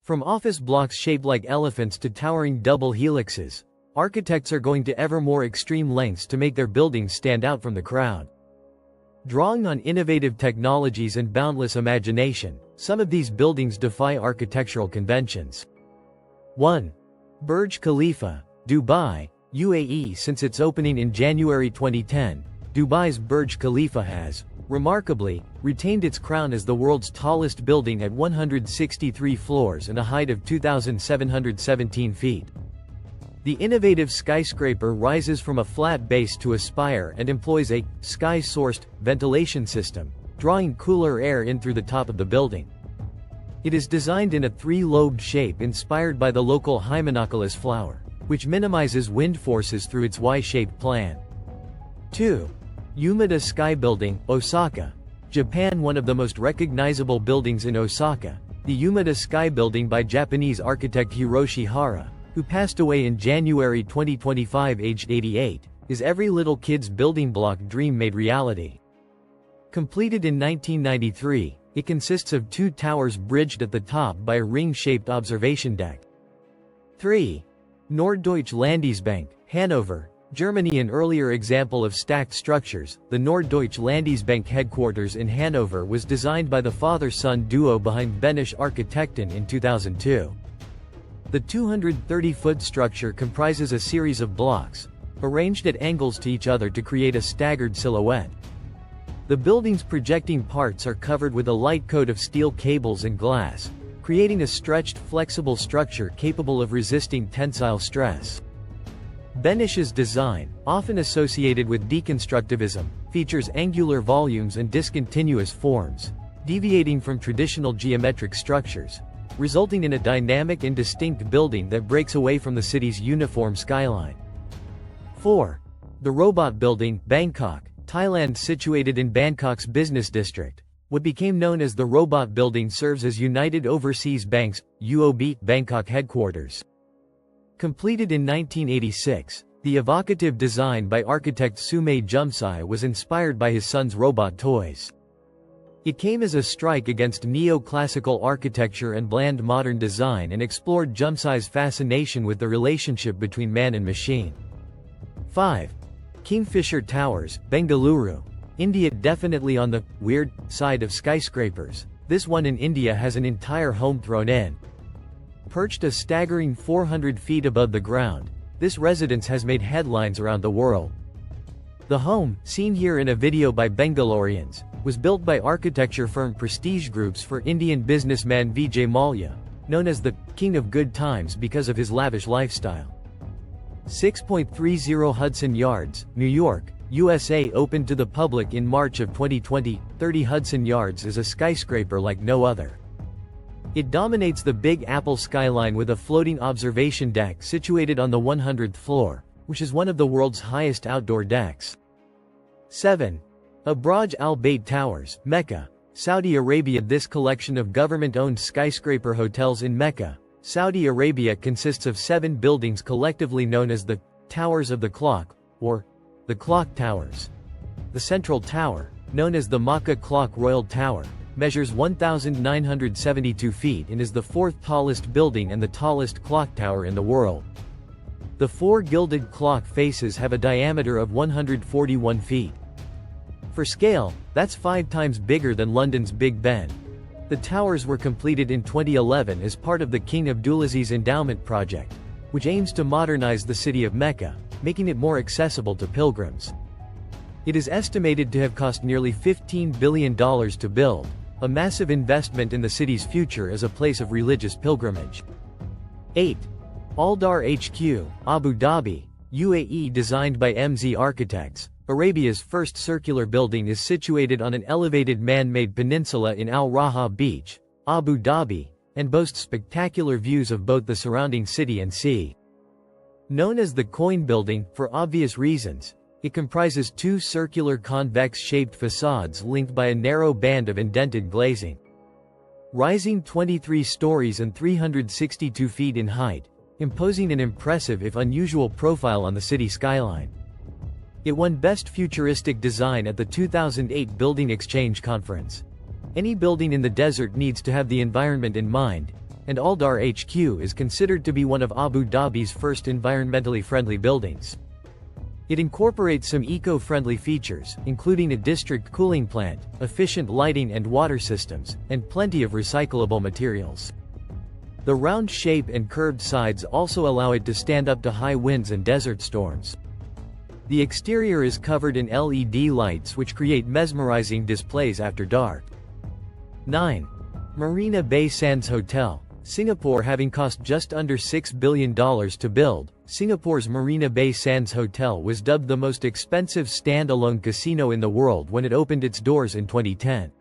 From office blocks shaped like elephants to towering double helixes, architects are going to ever more extreme lengths to make their buildings stand out from the crowd. Drawing on innovative technologies and boundless imagination, some of these buildings defy architectural conventions. 1. Burj Khalifa, Dubai, UAE. Since its opening in January 2010, Dubai's Burj Khalifa has, remarkably, retained its crown as the world's tallest building at 163 floors and a height of 2,717 feet. The innovative skyscraper rises from a flat base to a spire and employs a sky-sourced ventilation system, drawing cooler air in through the top of the building. It is designed in a three-lobed shape inspired by the local Hymenocallis flower, which minimizes wind forces through its Y-shaped plan. 2. Umeda Sky Building, Osaka, Japan. One of the most recognizable buildings in Osaka, the Umeda Sky Building by Japanese architect Hiroshi Hara, who passed away in January 2025 aged 88, is every little kid's building block dream made reality. Completed in 1993, it consists of two towers bridged at the top by a ring-shaped observation deck. 3. Norddeutsche Landesbank, Hanover, Germany. An earlier example of stacked structures, the Norddeutsche Landesbank headquarters in Hanover was designed by the father-son duo behind Benesch Architekten in 2002. The 230-foot structure comprises a series of blocks, arranged at angles to each other to create a staggered silhouette. The building's projecting parts are covered with a light coat of steel cables and glass, creating a stretched, flexible structure capable of resisting tensile stress. Benesch's design, often associated with deconstructivism, features angular volumes and discontinuous forms, deviating from traditional geometric structures, resulting in a dynamic and distinct building that breaks away from the city's uniform skyline. 4. The Robot Building, Bangkok, Thailand. Situated in Bangkok's business district, what became known as the Robot Building serves as United Overseas Bank's UOB Bangkok headquarters. Completed in 1986, the evocative design by architect Sume Jumsai was inspired by his son's robot toys. It came as a strike against neo-classical architecture and bland modern design and explored Jumsai's fascination with the relationship between man and machine. 5. Kingfisher Towers, Bengaluru, India. Definitely on the weird side of skyscrapers, this one in India has an entire home thrown in. Perched a staggering 400 feet above the ground, this residence has made headlines around the world. The home, seen here in a video by Bangaloreans, was built by architecture firm Prestige Groups for Indian businessman Vijay Mallya, known as the King of Good Times because of his lavish lifestyle. 6.30 Hudson Yards, New York, USA. Opened to the public in March of 2020, 30 Hudson Yards is a skyscraper like no other. It dominates the Big Apple skyline with a floating observation deck situated on the 100th floor, which is one of the world's highest outdoor decks. 7. Abraj Al Bayt Towers, Mecca, Saudi Arabia. This collection of government-owned skyscraper hotels in Mecca, Saudi Arabia consists of 7 buildings collectively known as the Towers of the Clock, or the Clock Towers. The central tower, known as the Makkah Clock Royal Tower, measures 1,972 feet and is the 4th tallest building and the tallest clock tower in the world. The 4 gilded clock faces have a diameter of 141 feet. For scale, that's 5 times bigger than London's Big Ben. The towers were completed in 2011 as part of the King Abdulaziz Endowment Project, which aims to modernize the city of Mecca, making it more accessible to pilgrims. It is estimated to have cost nearly $15 billion to build, a massive investment in the city's future as a place of religious pilgrimage. 8. Aldar HQ, Abu Dhabi, UAE. Designed by MZ Architects, Arabia's first circular building is situated on an elevated man-made peninsula in Al Raha Beach, Abu Dhabi, and boasts spectacular views of both the surrounding city and sea. Known as the Coin Building, for obvious reasons, it comprises 2 circular convex-shaped facades linked by a narrow band of indented glazing. Rising 23 stories and 362 feet in height, imposing an impressive if unusual profile on the city skyline. It won Best Futuristic Design at the 2008 Building Exchange Conference. Any building in the desert needs to have the environment in mind, and Aldar HQ is considered to be one of Abu Dhabi's first environmentally friendly buildings. It incorporates some eco-friendly features, including a district cooling plant, efficient lighting and water systems, and plenty of recyclable materials. The round shape and curved sides also allow it to stand up to high winds and desert storms. The exterior is covered in LED lights which create mesmerizing displays after dark. 9. Marina Bay Sands Hotel. Singapore having cost just under $6 billion to build, Singapore's Marina Bay Sands Hotel was dubbed the most expensive standalone casino in the world when it opened its doors in 2010.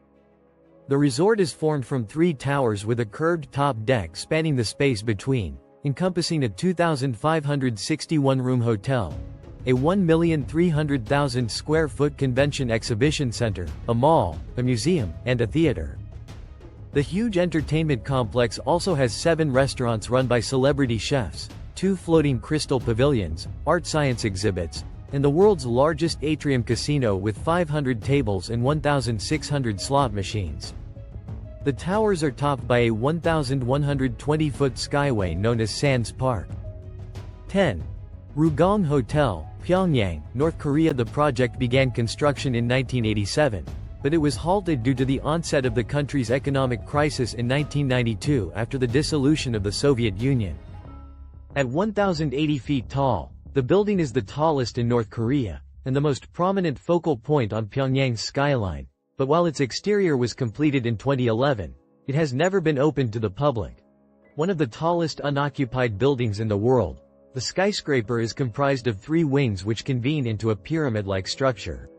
The resort is formed from 3 towers with a curved top deck spanning the space between, encompassing a 2,561-room hotel, a 1,300,000 square foot convention exhibition center, a mall, a museum, and a theater. The huge entertainment complex also has 7 restaurants run by celebrity chefs, 2 floating crystal pavilions, art science exhibits, and the world's largest atrium casino with 500 tables and 1,600 slot machines. The towers are topped by a 1,120-foot skyway known as Sands Park. 10. Ryugyong Hotel, Pyongyang, North Korea. The project began construction in 1987. But it was halted due to the onset of the country's economic crisis in 1992 after the dissolution of the Soviet Union. At 1,080 feet tall, the building is the tallest in North Korea, and the most prominent focal point on Pyongyang's skyline, but while its exterior was completed in 2011, it has never been opened to the public. One of the tallest unoccupied buildings in the world, the skyscraper is comprised of 3 wings which convene into a pyramid-like structure.